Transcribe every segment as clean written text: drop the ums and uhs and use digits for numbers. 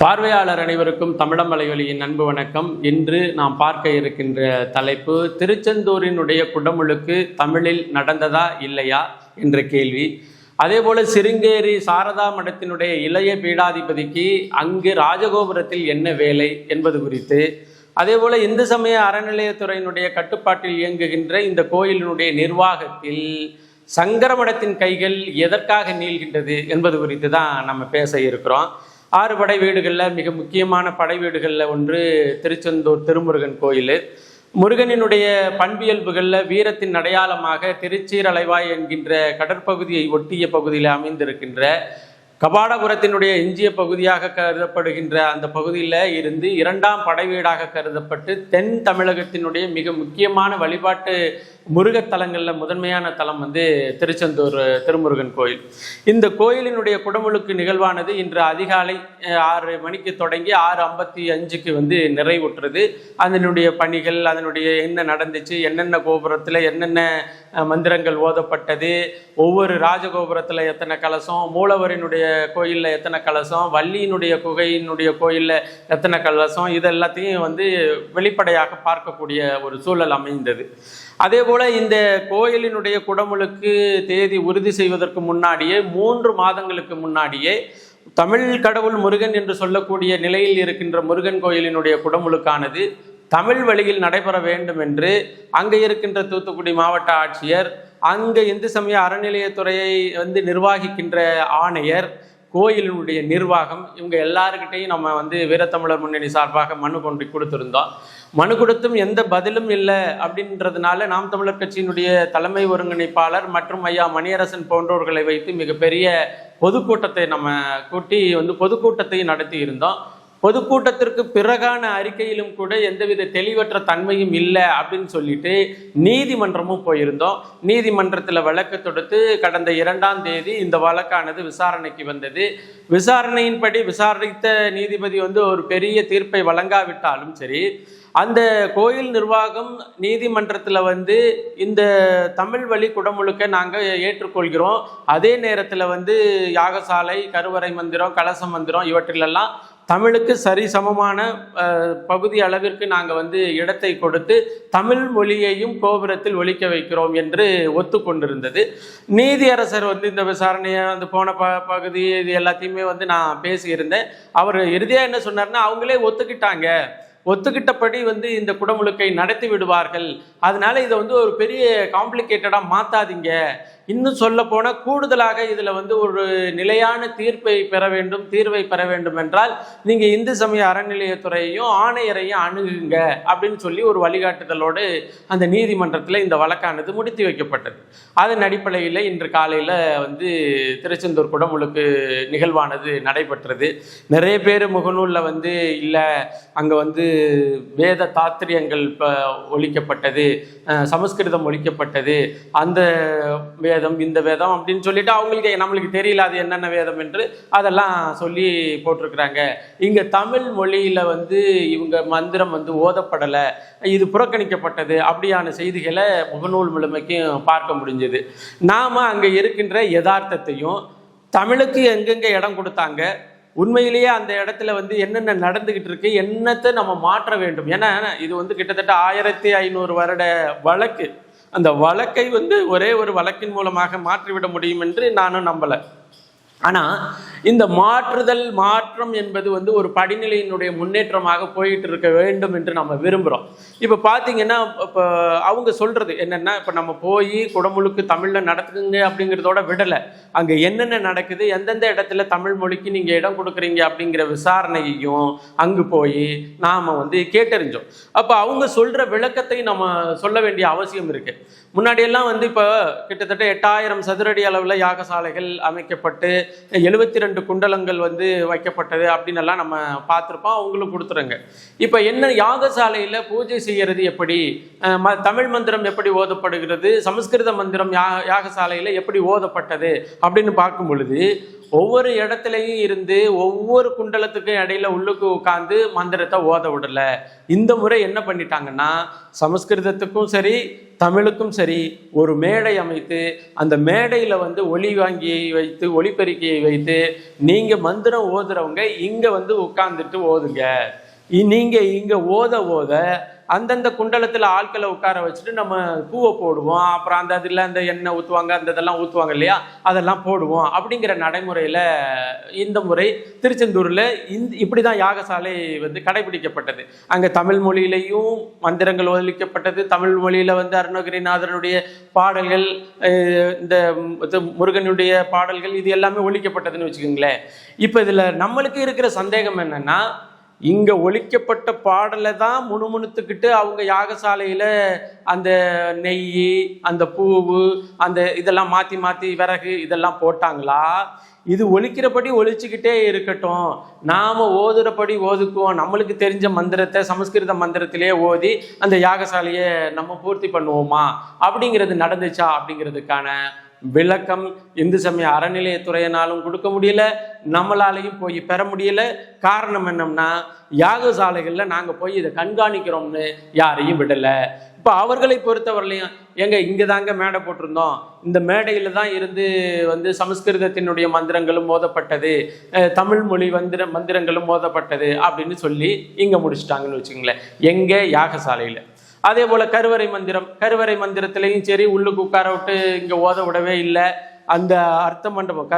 பார்வையாளர் அனைவருக்கும் தமிழம் மலையொலியின் அன்பு வணக்கம். இன்று நாம் பார்க்க இருக்கின்ற தலைப்பு திருச்செந்தூரினுடைய குடமுழுக்கு தமிழில் நடந்ததா இல்லையா என்ற கேள்வி. அதேபோல சிருங்கேரி சாரதா மடத்தினுடைய இளைய பீடாதிபதிக்கு அங்கு ராஜகோபுரத்தில் என்ன வேலை என்பது குறித்து, அதேபோல இந்து சமய அறநிலையத்துறையினுடைய கட்டுப்பாட்டில் இயங்குகின்ற இந்த கோயிலினுடைய நிர்வாகத்தில் சங்கர மடத்தின் கைகள் எதற்காக நீள்கின்றது என்பது குறித்து தான் நம்ம பேச இருக்கிறோம். 6 படை வீடுகளில் மிக முக்கியமான படை வீடுகளில் ஒன்று திருச்செந்தூர் திருமுருகன் கோயில். முருகனினுடைய பண்பியல்புகளில் வீரத்தின் அடையாளமாக திருச்சீரலைவாய் என்கின்ற கடற்பகுதியை ஒட்டிய பகுதியில் அமைந்திருக்கின்ற கபாடபுரத்தினுடைய எஞ்சிய பகுதியாக கருதப்படுகின்ற அந்த பகுதியில் இருந்து 2ஆம் படை வீடாக கருதப்பட்டு தென் தமிழகத்தினுடைய மிக முக்கியமான வழிபாட்டு முருகத்தலங்களில் முதன்மையான தலம் திருச்செந்தூர் திருமுருகன் கோயில். இந்த கோயிலினுடைய குடமுழுக்கு நிகழ்வானது இன்று அதிகாலை 6 மணிக்கு தொடங்கி 6:55க்கு நிறைவுற்றது. அதனுடைய பணிகள், அதனுடைய என்ன நடந்துச்சு, என்னென்ன கோபுரத்தில் என்னென்ன மந்திரங்கள் ஓதப்பட்டது, ஒவ்வொரு ராஜகோபுரத்தில் எத்தனை கலசம், மூலவரினுடைய கோயிலில் எத்தனை கலசம், வள்ளியினுடைய குகையினுடைய கோயிலில் எத்தனை கலசம், இது எல்லாத்தையும் வெளிப்படையாக பார்க்கக்கூடிய ஒரு சூழல் அமைந்தது. அதே போல இந்த கோயிலினுடைய குடமுழுக்கு தேதி உறுதி செய்வதற்கு முன்னாடியே 3 மாதங்களுக்கு முன்னாடியே தமிழ் கடவுள் முருகன் என்று சொல்லக்கூடிய நிலையில் இருக்கின்ற முருகன் கோயிலினுடைய குடமுழுக்கானது தமிழ் வழியில் நடைபெற வேண்டும் என்று அங்கே இருக்கின்ற தூத்துக்குடி மாவட்ட ஆட்சியர், அங்கே இந்து சமய அறநிலையத்துறையை நிர்வாகிக்கின்ற ஆணையர், கோயிலினுடைய நிர்வாகம், இவங்க எல்லாருக்கிட்டையும் நம்ம வீரத்தமிழர் முன்னணி சார்பாக மனு கொண்டு கொடுத்துருந்தோம். மனு கொடுத்தும் எந்த பதிலும் இல்லை அப்படின்றதுனால நாம் தமிழர் கட்சியினுடைய தலைமை ஒருங்கிணைப்பாளர் மற்றும் ஐயா மணியரசன் போன்றவர்களை வைத்து மிகப்பெரிய பொதுக்கூட்டத்தை நம்ம கூட்டி பொதுக்கூட்டத்தை நடத்தி இருந்தோம். பொதுக்கூட்டத்திற்கு பிறகான அறிக்கையிலும் கூட எந்தவித தெளிவற்ற தன்மையும் இல்லை அப்படின்னு சொல்லிட்டு நீதிமன்றமும் போயிருந்தோம். நீதிமன்றத்தில் வழக்கு தொடுத்து கடந்த 2ஆம் தேதி இந்த வழக்கானது விசாரணைக்கு வந்தது. விசாரணையின்படி விசாரித்த நீதிபதி ஒரு பெரிய தீர்ப்பை வழங்காவிட்டாலும் சரி, அந்த கோயில் நிர்வாகம் நீதிமன்றத்தில் இந்த தமிழ் வழி குடமுழுக்க நாங்கள் ஏற்றுக்கொள்கிறோம், அதே நேரத்தில் யாகசாலை, கருவறை மந்திரம், கலச மந்திரம் இவற்றிலெல்லாம் தமிழுக்கு சரிசமமான பகுதி அளவிற்கு நாங்கள் இடத்தை கொடுத்து தமிழ் மொழியையும் கோபுரத்தில் ஒலிக்க வைக்கிறோம் என்று ஒத்துக்கொண்டிருந்தது. நீதியரசர் இந்த விசாரணையை போன பகுதி இது எல்லாத்தையுமே நான் பேசியிருந்தேன். அவர் இறுதியாக என்ன சொன்னார்னா, அவங்களே ஒத்துக்கிட்டபடி இந்த குடமுழுக்கை நடத்தி விடுவார்கள், அதனால இதை ஒரு பெரிய காம்ப்ளிகேட்டடாக மாற்றாதீங்க, இன்னும் சொல்ல போன கூடுதலாக இதில் ஒரு நிலையான தீர்வை பெற வேண்டும் என்றால் நீங்கள் இந்து சமய அறநிலையத்துறையையும் ஆணையரையும் அணுகுங்க அப்படின்னு சொல்லி ஒரு வழிகாட்டுதலோடு அந்த நீதிமன்றத்தில் இந்த வழக்கானது முடித்து வைக்கப்பட்டது. அதன் அடிப்படையில் இன்று காலையில் திருச்செந்தூர் குடமுழுக்கு நிகழ்வானது நடைபெற்றது. நிறைய பேர் முகநூலில் இல்லை அங்கே வேத தாத்திரியங்கள் ஒழிக்கப்பட்டது, சமஸ்கிருதம் ஒழிக்கப்பட்டது, அந்த வேதம் இந்த வேதம் அப்படின்னு சொல்லிட்டு நம்மளுக்கு தெரியல அது என்னென்ன வேதம் என்று அதெல்லாம் சொல்லி போட்டிருக்கிறாங்க. இங்கே தமிழ் மொழியில் இவங்க மந்திரம் ஓதப்படலை, இது புறக்கணிக்கப்பட்டது, அப்படியான செய்திகளை முகநூல் முழுமைக்கும் பார்க்க முடிஞ்சது. நாம் அங்கே இருக்கின்ற யதார்த்தத்தையும் தமிழுக்கு எங்கெங்கே இடம் கொடுத்தாங்க, உண்மையிலேயே அந்த இடத்துல என்னென்ன நடந்துகிட்டு இருக்கு, என்னத்தை நம்ம மாற்ற வேண்டும். ஏன்னா இது கிட்டத்தட்ட 1500 வருட வழக்கு. அந்த வழக்கை ஒரே ஒரு வழக்கின் மூலமாக மாற்றிவிட முடியும் என்று நானும் நம்பலை. ஆனால் இந்த மாற்றம் என்பது ஒரு படிநிலையினுடைய முன்னேற்றமாக போயிட்டு இருக்க வேண்டும் என்று நம்ம விரும்புகிறோம். இப்போ பார்த்தீங்கன்னா, இப்போ அவங்க சொல்கிறது என்னென்னா, இப்போ நம்ம போய் குடமுழுக்கு தமிழில் நடத்துங்க அப்படிங்கிறதோட விடலை, அங்கே என்னென்ன நடக்குது, எந்தெந்த இடத்துல தமிழ் மொழிக்கு நீங்கள் இடம் கொடுக்குறீங்க அப்படிங்கிற விசாரணையையும் அங்கு போய் நாம் கேட்டறிஞ்சோம். அப்போ அவங்க சொல்கிற விளக்கத்தை நம்ம சொல்ல வேண்டிய அவசியம் இருக்குது. முன்னாடியெல்லாம் இப்போ கிட்டத்தட்ட 8000 சதுரடி அளவில் யாகசாலைகள் அமைக்கப்பட்டு 72 குண்டலங்கள் வைக்கப்பட்டது அப்படின்னு எல்லாம் நம்ம பார்த்துருப்போம், அவங்களும் கொடுத்துருங்க. இப்போ என்ன யாகசாலையில் பூஜை செய்கிறது எப்படி, தமிழ் மந்திரம் எப்படி ஓதப்படுகிறது, சமஸ்கிருத மந்திரம் யாகசாலையில் எப்படி ஓதப்பட்டது அப்படின்னு பார்க்கும் பொழுது ஒவ்வொரு இடத்துலையும் இருந்து ஒவ்வொரு குண்டலத்துக்கும் இடையில உள்ளுக்கு உட்காந்து மந்திரத்தை ஓத விடலை. இந்த முறை என்ன பண்ணிட்டாங்கன்னா, சமஸ்கிருதத்துக்கும் சரி தமிழுக்கும் சரி ஒரு மேடை அமைத்து அந்த மேடையில் வந்து ஒலி வாங்கியை வைத்து ஒலிபெருக்கியை வைத்து நீங்கள் மந்திரம் ஓதுறவங்க இங்கே வந்து உட்கார்ந்துட்டு ஓதுங்க, நீங்கள் இங்கே ஓத அந்தந்த குண்டலத்தில் ஆட்களை உட்கார வச்சுட்டு நம்ம பூவை போடுவோம், அப்புறம் அந்த இதில் அந்த எண்ணெய் ஊற்றுவாங்க, அந்த இதெல்லாம் ஊற்றுவாங்க இல்லையா, அதெல்லாம் போடுவோம் அப்படிங்கிற நடைமுறையில் இந்த முறை திருச்செந்தூரில் இப்படி தான் யாகசாலை வந்து கடைபிடிக்கப்பட்டது. அங்கே தமிழ் மொழியிலையும் மந்திரங்கள் ஒலிக்கப்பட்டது, தமிழ் மொழியில் வந்து அருணகிரிநாதனுடைய பாடல்கள், இந்த முருகனுடைய பாடல்கள், இது எல்லாமே ஒலிக்கப்பட்டதுன்னு வச்சுக்கோங்களேன். இப்போ இதில் நம்மளுக்கு இருக்கிற சந்தேகம் என்னன்னா, இங்க ஒலிக்கப்பட்ட பாடலை தான் முணுமுணுத்துக்கிட்டு அவங்க யாகசாலையில அந்த நெய், அந்த பூவு, அந்த இதெல்லாம் மாத்தி மாத்தி விறகு இதெல்லாம் போட்டாங்களா, இது ஒலிக்கிறபடி ஒலிச்சுக்கிட்டே இருக்கட்டும், நாம ஓதுறபடி ஓதுக்குவோம், நம்மளுக்கு தெரிஞ்ச மந்திரத்தை சமஸ்கிருத மந்திரத்திலே ஓதி அந்த யாகசாலையை நம்ம பூர்த்தி பண்ணுவோமா அப்படிங்கிறது நடந்துச்சா அப்படிங்கிறதுக்கான விளக்கம் இந்து சமய அறநிலையத்துறையினாலும் கொடுக்க முடியல, நம்மளாலையும் போய் பெற முடியல. காரணம் என்னம்னா, யாகசாலைகளில் நாங்கள் போய் இதை கண்காணிக்கிறோம்னு யாரையும் விடலை. இப்போ அவர்களை பொறுத்தவரையிலையும் இங்கே தாங்க மேடை போட்டிருந்தோம், இந்த மேடையில் தான் இருந்து வந்து சமஸ்கிருதத்தினுடைய மந்திரங்களும் மோதப்பட்டது, தமிழ் மொழி மந்திரங்களும் மோதப்பட்டது அப்படின்னு சொல்லி இங்கே முடிச்சுட்டாங்கன்னு வச்சுங்களேன், எங்கே யாகசாலையில். அதே போல் கருவறை மந்திரத்திலையும் சரி, உள்ளுக்கு உட்கார விட்டு இங்கே ஓத விடவே இல்லை. அந்த அர்த்த மண்டபம்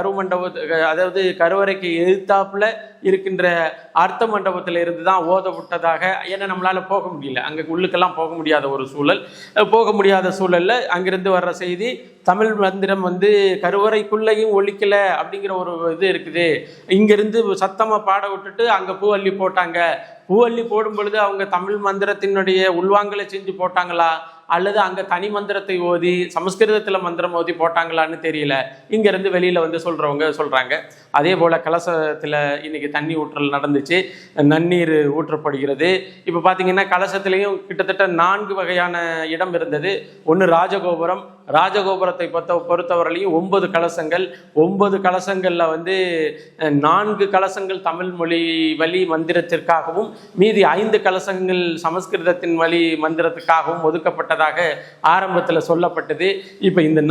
அதாவது கருவறைக்கு எதிர்த்தாப்புல இருக்கின்ற அர்த்த மண்டபத்தில் இருந்து தான் ஓத விட்டதாக, ஏன்னா நம்மளால போக முடியல, அங்கே உள்ளுக்கெல்லாம் போக முடியாத ஒரு சூழல். போக முடியாத சூழல்ல அங்கிருந்து வர்ற செய்தி, தமிழ் மந்திரம் வந்து கருவறைக்குள்ளேயும் ஒலிக்கல அப்படிங்கிற ஒரு இது இருக்குது. இங்கிருந்து சத்தமாக பாட விட்டுட்டு அங்கே பூவள்ளி போட்டாங்க, பூவள்ளி போடும் பொழுது அவங்க தமிழ் மந்திரத்தினுடைய உள்வாங்கலை செஞ்சு போட்டாங்களா, அல்லது அங்கே தனி மந்திரத்தை ஓதி சமஸ்கிருதத்தில் மந்திரம் ஓதி போட்டாங்களான்னு தெரியல, இங்கேருந்து வெளியில் வந்து சொல்கிறாங்க. அதே போல் கலசத்தில் இன்னைக்கு தண்ணி ஊற்றல் நடந்துச்சு, நன்னீர் ஊற்றப்படுகிறது. இப்போ பார்த்தீங்கன்னா கலசத்துலேயும் கிட்டத்தட்ட 4 வகையான இடம் இருந்தது. ஒன்று ராஜகோபுரத்தை பொறுத்தவரையிலையும் 9 கலசங்கள். 9 கலசங்களில் வந்து 4 கலசங்கள் தமிழ் மொழி வழி மந்திரத்திற்காகவும் மீதி 5 கலசங்கள் சமஸ்கிருதத்தின் வழி மந்திரத்துக்காகவும் ஒதுக்கப்பட்டதாக ஆரம்பத்தில் சொல்லப்பட்டது. இப்போ இந்த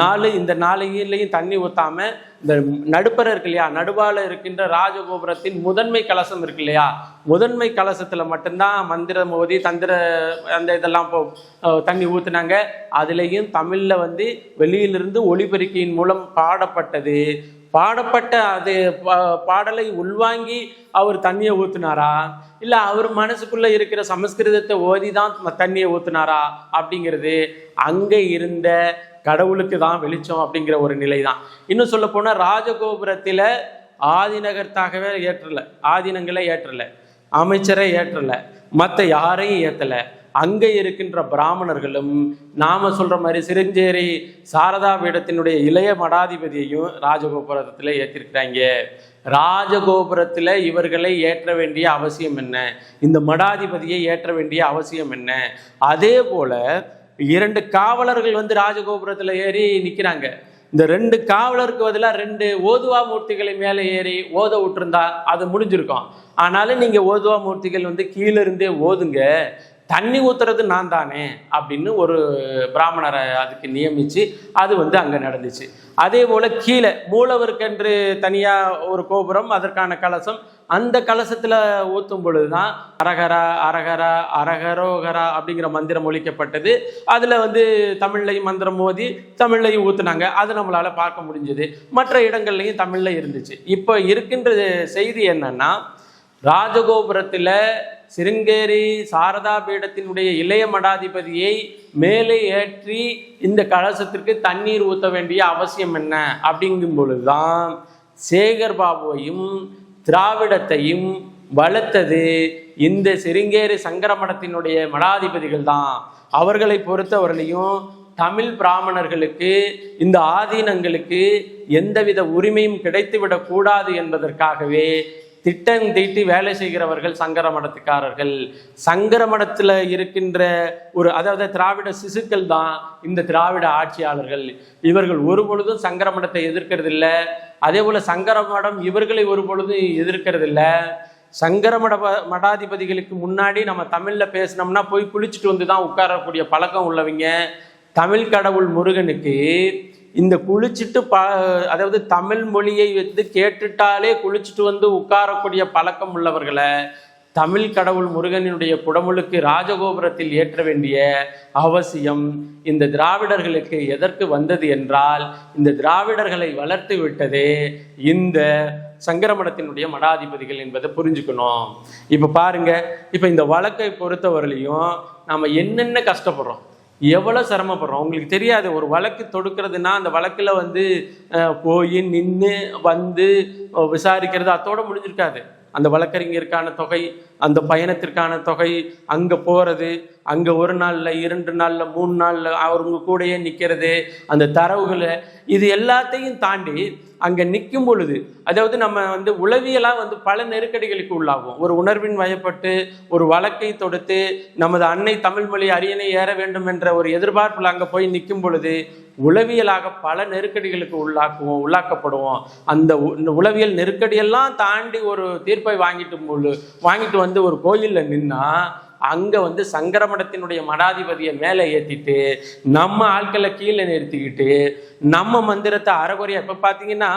நாளையிலையும் தண்ணி ஊற்றாம இந்த நடுப்பற இருக்கு இல்லையா, நடுவால இருக்கின்ற ராஜகோபுரத்தின் முதன்மை கலசம் இருக்கு இல்லையா, முதன்மை கலசத்துல மட்டும்தான் மந்திரம் ஓதி அந்த இதெல்லாம் தண்ணி ஊத்துனாங்க. அதுலேயும் தமிழ்ல வந்து வெளியிலிருந்து ஒலிபெருக்கியின் மூலம் பாடப்பட்ட அது பாடலை உள்வாங்கி அவர் தண்ணியை ஊத்துனாரா, இல்ல அவர் மனசுக்குள்ள இருக்கிற சமஸ்கிருதத்தை ஓதி தான் தண்ணியை ஊத்துனாரா அப்படிங்கிறது அங்க இருந்த கடவுளுக்கு தான் வெளிச்சம் அப்படிங்கிற ஒரு நிலை தான். இன்னும் சொல்ல போனா ராஜகோபுரத்துல ஆதிநகர்த்தாகவே ஆதீனங்களை ஏற்றல, அமைச்சரை ஏற்றல, மற்ற யாரையும் ஏற்றல. அங்க இருக்கின்ற பிராமணர்களும் நாம சொல்ற மாதிரி சிரஞ்சேரி சாரதா பீடத்தினுடைய இளைய மடாதிபதியையும் ராஜகோபுரத்துல ஏற்றிருக்கிறாங்க. ராஜகோபுரத்துல இவர்களை ஏற்ற வேண்டிய அவசியம் என்ன, இந்த மடாதிபதியை ஏற்ற வேண்டிய அவசியம் என்ன? அதே போல 2 காவலர்கள் வந்து ராஜகோபுரத்துல ஏறி நிக்கிறாங்க. இந்த 2 காவலருக்கு பதிலாக 2 ஓதுவா மூர்த்திகளை மேலே ஏறி ஓத விட்டுருந்தா அது முடிஞ்சிருக்கும். ஆனாலும் நீங்க ஓதுவா மூர்த்திகள் வந்து கீழே இருந்தே ஓதுங்க, தண்ணி ஊத்துறது நான் தானே அப்படின்னு ஒரு பிராமணரை அதுக்கு நியமிச்சு அது வந்து அங்கே நடந்துச்சு. அதே போல கீழே மூலவருக்கென்று தனியா ஒரு கோபுரம், அதற்கான கலசம், அந்த கலசத்துல ஊத்தும் பொழுதுதான் அரகரா அரகரா அரகரோகரா அப்படிங்கிற மந்திரம் ஒலிக்கப்பட்டது. அதுல வந்து தமிழ்லையும் மந்திரம் மோதி தமிழ்லையும் ஊத்துனாங்க, அது நம்மளால பார்க்க முடிஞ்சது. மற்ற இடங்கள்லையும் தமிழ்ல இருந்துச்சு. இப்போ இருக்கின்ற செய்தி என்னன்னா, ராஜகோபுரத்துல சிருங்கேரி சாரதா பீடத்தினுடைய இளைய மடாதிபதியை மேலே ஏற்றி இந்த கலசத்திற்கு தண்ணீர் ஊற்ற வேண்டிய அவசியம் என்ன அப்படிங்கும் பொழுதுதான் சேகர் பாபுவையும் திராவிடத்தையும் வளர்த்தது இந்த சிருங்கேரி சங்கர மடத்தினுடைய மடாதிபதிகள் தான். அவர்களை பொறுத்தவரையிலையும் தமிழ் பிராமணர்களுக்கு இந்த ஆதீனங்களுக்கு எந்தவித உரிமையும் கிடைத்துவிடக் கூடாது என்பதற்காகவே திட்டம் தீட்டி வேலை செய்கிறவர்கள் சங்கர மடத்துக்காரர்கள். சங்கர மடத்தில் இருக்கின்ற அதாவது திராவிட சிசுக்கள் தான் இந்த திராவிட ஆட்சியாளர்கள். இவர்கள் ஒரு பொழுதும் சங்கர மடத்தை எதிர்க்கிறது இல்லை. அதே போல சங்கர மடம் இவர்களை ஒரு பொழுதும் எதிர்க்கிறது இல்லை. சங்கர மடாதிபதிகளுக்கு முன்னாடி நம்ம தமிழ்ல பேசினோம்னா போய் குளிச்சுட்டு வந்து தான் உட்காரக்கூடிய பழக்கம் உள்ளவங்க. தமிழ் கடவுள் முருகனுக்கு இந்த குளிச்சுட்டு அதாவது தமிழ் மொழியை வந்து கேட்டுட்டாலே குளிச்சுட்டு வந்து உட்காரக்கூடிய பழக்கம் உள்ளவர்களை தமிழ் கடவுள் முருகனுடைய குடமுழுக்கு ராஜகோபுரத்தில் ஏற்ற வேண்டிய அவசியம் இந்த திராவிடர்களுக்கு எதற்கு வந்தது என்றால், இந்த திராவிடர்களை வளர்த்து விட்டதே இந்த சங்கரமடத்தினுடைய மடாதிபதிகள் என்பதை புரிஞ்சுக்கணும். இப்ப பாருங்க, இப்ப இந்த வழக்கை பொறுத்தவரையிலையும் நாம என்னென்ன கஷ்டப்படுறோம், எவ்வளவு சிரமப்படுறோம். உங்களுக்கு தெரியாது, ஒரு வழக்கு தொடுக்கிறதுனா அந்த வழக்குல வந்து போய் நின்று வந்து விசாரிக்கிறது அத்தோட முடிஞ்சிருக்காது. அந்த வழக்கறிஞருக்கான தொகை, அந்த பயணத்திற்கான தொகை, அங்க போறது, அங்க 1 நாள்ல 2 நாள்ல 3 நாள்ல அவங்க கூடயே நிக்கிறது, அந்த தரவுகளை, இது எல்லாத்தையும் தாண்டி அங்க நிற்கும் பொழுது, அதாவது நம்ம வந்து உளவியலா வந்து பல நெருக்கடிகளுக்கு உள்ளாகும். ஒரு உணர்வின் வயப்பட்டு ஒரு வழக்கை தொடுத்து நமது அன்னை தமிழ் மொழி அரியணை ஏற வேண்டும் என்ற ஒரு எதிர்பார்ப்புல அங்க போய் நிற்கும் பொழுது உளவியலாக பல நெருக்கடிகளுக்கு உள்ளாக்கப்படுவோம். அந்த உளவியல் நெருக்கடியெல்லாம் தாண்டி ஒரு தீர்ப்பை வாங்கிட்டு வந்து ஒரு கோயில்ல நின்னா அங்க வந்து சங்கரமடத்தினுடைய மடாதிபதியை மேலே ஏத்திட்டு நம்ம ஆட்களை கீழே நிறுத்திக்கிட்டு நம்ம மந்திரத்தை அறகுறையா, இப்ப பாத்தீங்கன்னா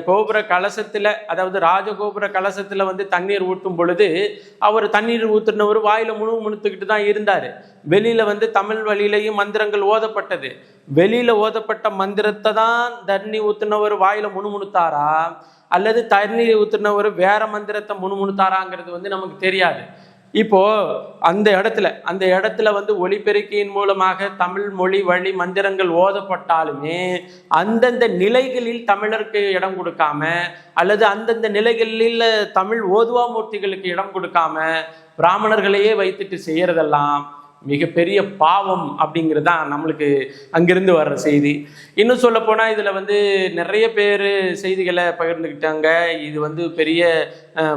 கோபுர கலசத்துல, அதாவது ராஜகோபுர கலசத்துல வந்து தண்ணீர் ஊற்றும் பொழுது அவர் தண்ணீர் ஊத்துனவர் வாயில முணுத்துக்கிட்டு தான் இருந்தாரு. வெளியில வந்து தமிழ் வழியிலையும் மந்திரங்கள் ஓதப்பட்டது. வெளியில ஓதப்பட்ட மந்திரத்தை தான் தண்ணி ஊத்துனவர் வாயில முணுத்தாரா அல்லது தண்ணீர் ஊத்துனவர் வேற மந்திரத்தை முணுத்தாராங்கிறது வந்து நமக்கு தெரியாது. இப்போ அந்த இடத்துல வந்து ஒலிபெருக்கியின் மூலமாக தமிழ் மொழி வழி மந்திரங்கள் ஓதப்பட்டாலுமே அந்தந்த நிலைகளில் தமிழருக்கு இடம் கொடுக்காம, அல்லது அந்தந்த நிலைகளில் தமிழ் ஓதுவா மூர்த்திகளுக்கு இடம் கொடுக்காம பிராமணர்களையே வைத்துட்டு செய்யறதெல்லாம் மிகப்பெரிய பாவம் அப்படிங்கிறது தான் நம்மளுக்கு அங்கிருந்து வர்ற செய்தி. இன்னும் சொல்ல போனா இதுல வந்து நிறைய பேர் செய்திகளை பகிர்ந்துக்கிட்டாங்க. இது வந்து பெரிய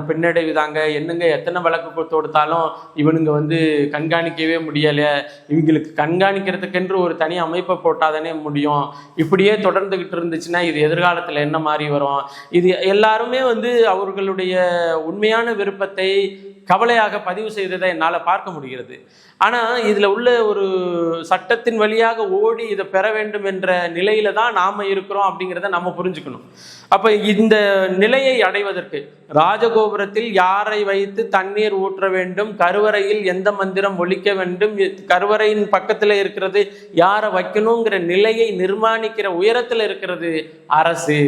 பின்னடைவு தாங்க, என்னங்க எத்தனை வழக்கு தொடுத்தாலும் இவனுங்க வந்து கண்காணிக்கவே முடியல, இவங்களுக்கு கண்காணிக்கிறதுக்கென்று ஒரு தனி அமைப்பை போட்டாதானே முடியும், இப்படியே தொடர்ந்துகிட்டு இருந்துச்சுன்னா இது எதிர்காலத்துல என்ன மாதிரி வரும். இது எல்லாருமே வந்து அவர்களுடைய உண்மையான விருப்பத்தை கவலையாக பதிவு செய்ததை என்னால் பார்க்க முடிகிறது. ஆனால் இதில் உள்ள ஒரு சட்டத்தின் வழியாக ஓடி இதை பெற வேண்டும் என்ற நிலையில தான் நாம் இருக்கிறோம் அப்படிங்கிறத நம்ம புரிஞ்சுக்கணும். அப்போ இந்த நிலையை அடைவதற்கு ராஜகோபுரத்தில் யாரை வைத்து தண்ணீர் ஊற்ற வேண்டும், கருவறையில் எந்த மந்திரம் ஒலிக்க வேண்டும், கருவறையின் பக்கத்தில் இருக்கிறது யாரை வைக்கணுங்கிற நிலையை நிர்மாணிக்கிற உயரத்தில் இருக்கிறது அரசு.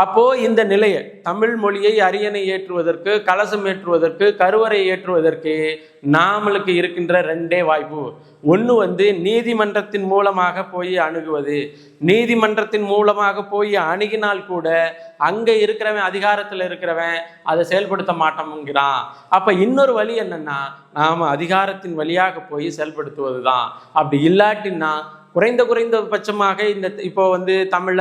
அப்போ இந்த நிலையை தமிழ் மொழியை அரியணை ஏற்றுவதற்கு, கலசம் ஏற்றுவதற்கு, கருவறை ஏற்றுவதற்கு நாமளுக்கு இருக்கின்ற 2 வாய்ப்பு. ஒன்று வந்து நீதிமன்றத்தின் மூலமாக போய் அணுகுவது. நீதிமன்றத்தின் மூலமாக போய் அணுகினால் கூட அங்க இருக்கிறவன், அதிகாரத்தில் இருக்கிறவன் அதை செயல்படுத்த மாட்டோம்ங்கிறான். அப்ப இன்னொரு வழி என்னன்னா, நாம அதிகாரத்தின் வழியாக போய் செயல்படுத்துவது தான். அப்படி இல்லாட்டின்னா குறைந்தபட்சமாக இந்த இப்போ வந்து தமிழ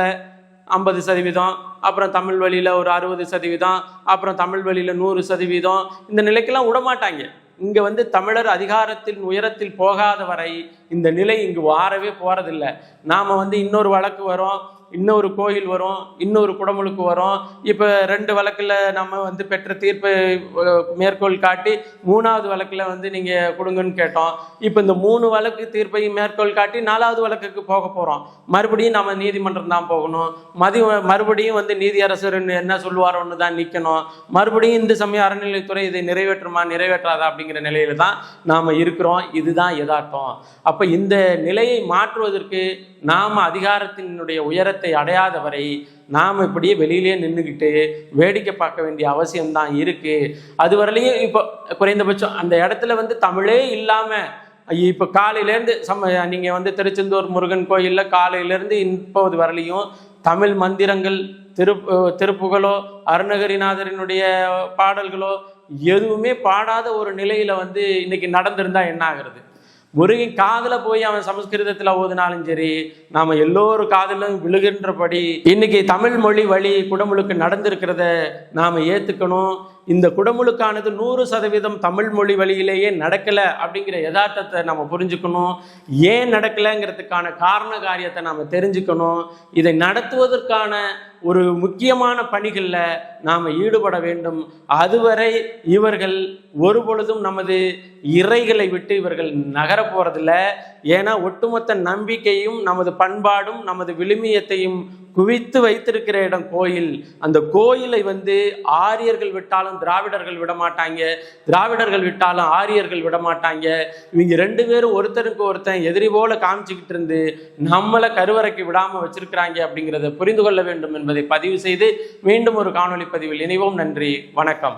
50%, அப்புறம் தமிழ் வழியில ஒரு 60%, அப்புறம் தமிழ் வழியில 100%, இந்த நிலைக்கெல்லாம் விடமாட்டாங்க. இங்க வந்து தமிழர் அதிகாரத்தின் உயரத்தில் போகாத வரை இந்த நிலை இங்கு வாரவே போறதில்லை. நாம வந்து இன்னொரு வழக்கு வரும், இன்னொரு கோயில் வரும், இன்னொரு குடமுழுக்கு வரும். இப்போ 2 வழக்கில் நம்ம வந்து பெற்ற தீர்ப்பை மேற்கோள் காட்டி 3வது வழக்கில் வந்து நீங்கள் கொடுங்கன்னு கேட்டோம். இப்போ இந்த 3 வழக்கு தீர்ப்பையும் மேற்கோள் காட்டி 4வது வழக்குக்கு போக போகிறோம். மறுபடியும் நம்ம நீதிமன்றம் தான் போகணும். மறுபடியும் வந்து நீதியரசர் என்ன சொல்லுவாரோன்னு தான் நிற்கணும். மறுபடியும் இந்து சமய அறநிலைத்துறை இதை நிறைவேற்றாதா அப்படிங்கிற நிலையில தான் நாம் இருக்கிறோம். இதுதான் யதார்த்தம். அப்போ இந்த நிலையை மாற்றுவதற்கு நாம் அதிகாரத்தினுடைய உயரத்தை அடையாத வரை நாம் இப்படியே வெளியிலேயே நின்றுக்கிட்டு வேடிக்கை பார்க்க வேண்டிய அவசியம்தான் இருக்கு. அது வரலையும் இப்போ குறைந்தபட்சம் அந்த இடத்துல வந்து தமிழே இல்லாமல் இப்போ காலையிலேருந்து நீங்கள் வந்து திருச்செந்தூர் முருகன் கோயிலில் காலையிலேருந்து இப்போது வரலையும் தமிழ் மந்திரங்கள், திருப்புகளோ அருணகிரிநாதரினுடைய பாடல்களோ எதுவுமே பாடாத ஒரு நிலையில வந்து இன்னைக்கு நடந்திருந்தா என்ன ஆகிறது? முருகன் காதல போய் அவன் சமஸ்கிருதத்துல ஓதுனாலும் சரி, நாம எல்லோரும் காதலும் விழுகின்றபடி இன்னைக்கு தமிழ் மொழி வழி குடமுழுக்கு நடந்திருக்கிறத நாம ஏத்துக்கணும். இந்த குடமுழுக்கானது 100% தமிழ் மொழி வழியிலேயே நடக்கலை அப்படிங்கிற யதார்த்தத்தை நம்ம புரிஞ்சுக்கணும். ஏன் நடக்கலைங்கிறதுக்கான காரண காரியத்தை நாம் தெரிஞ்சுக்கணும். இதை நடத்துவதற்கான ஒரு முக்கியமான பணிகளில் நாம் ஈடுபட வேண்டும். அதுவரை இவர்கள் ஒருபொழுதும் நமது இறைகளை விட்டு இவர்கள் நகர போறதில்ல. ஏன்னா ஒட்டுமொத்த நம்பிக்கையும் நமது பண்பாடும் நமது விழுமியத்தையும் குவித்து வைத்திருக்கிற இடம் கோயில். அந்த கோயிலை ஆரியர்கள் விட்டாலும் திராவிடர்கள் விட மாட்டாங்க, திராவிடர்கள் விட்டாலும் ஆரியர்கள் விட மாட்டாங்க. இவங்க 2 பேரும் ஒருத்தருக்கு ஒருத்தன் எதிரி போல காமிச்சுக்கிட்டு இருந்து நம்மளை கருவறைக்கு விடாம வச்சிருக்கிறாங்க அப்படிங்கிறத புரிந்து கொள்ள வேண்டும் என்பதை பதிவு செய்து மீண்டும் ஒரு காணொலி பதிவில் இணைவோம். நன்றி, வணக்கம்.